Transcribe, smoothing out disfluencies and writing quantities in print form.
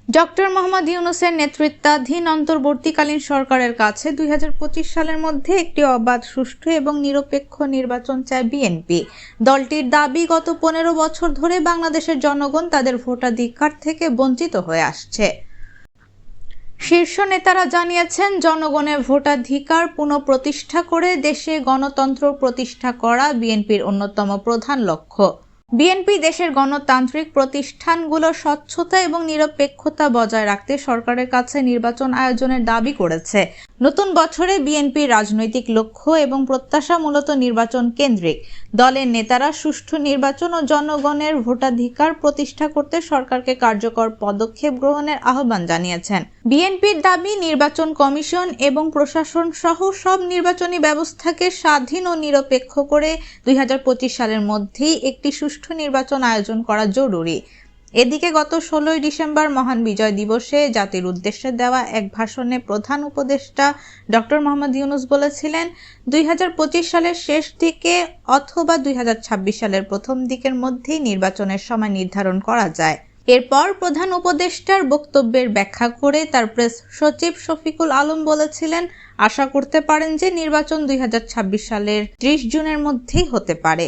Doctor Mohammad ইউনূসের নেতৃত্বাধীন অন্তর্বর্তীকালীন সরকারের কাছে ২০২৫ সালের মধ্যে একটি অবাধ, সুষ্ঠু এবং নিরপেক্ষ নির্বাচন চায় বিএনপি। দলটির দাবি, গত ১৫ বছর ধরে বাংলাদেশের জনগণ তাদের ভোটাধিকার থেকে বঞ্চিত হয়ে আসছে। শীর্ষ নেতারা জানিয়েছেন, জনগণের ভোটাধিকার পুনঃপ্রতিষ্ঠা করে দেশে গণতন্ত্র প্রতিষ্ঠা করা বিএনপির অন্যতম প্রধান লক্ষ্য। বিএনপি দেশের গণতান্ত্রিক প্রতিষ্ঠানগুলোর স্বচ্ছতা এবং নিরপেক্ষতা বজায় রাখতে সরকারের কাছে নির্বাচন আয়োজনের দাবি করেছে। নতুন বছরে বিএনপির রাজনৈতিক লক্ষ্য এবং প্রত্যাশা মূলত নির্বাচন কেন্দ্রিক। দলের নেতারা সুষ্ঠু নির্বাচন ও জনগণের ভোটাধিকার প্রতিষ্ঠা করতে সরকারকে কার্যকর পদক্ষেপ গ্রহণের আহ্বান জানিয়েছেন। বিএনপির দাবি, নির্বাচন কমিশন এবং প্রশাসন সহ সব নির্বাচনী ব্যবস্থাকে স্বাধীন ও নিরপেক্ষ করে ২০২৫ সালের মধ্যেই একটি সুষ্ঠু নির্বাচন আয়োজন করা জরুরি। এদিকে গত ১৬ ডিসেম্বর মহান বিজয় দিবসে জাতির উদ্দেশ্যে দেওয়া এক ভাষণে প্রধান উপদেষ্টা ডক্টর মোহাম্মদ ইউনূস বলেছিলেন, ২০২৫ সালের শেষ দিকে অথবা ২০২৬ সালের প্রথম দিকের মধ্যেই নির্বাচনের সময় নির্ধারণ করা যায়। এরপর প্রধান উপদেষ্টার বক্তব্যের ব্যাখ্যা করে তার প্রেস সচিব শফিকুল আলম বলেছিলেন, আশা করতে পারেন যে নির্বাচন ২০২৬ সালের ৩০ জুনের মধ্যেই হতে পারে।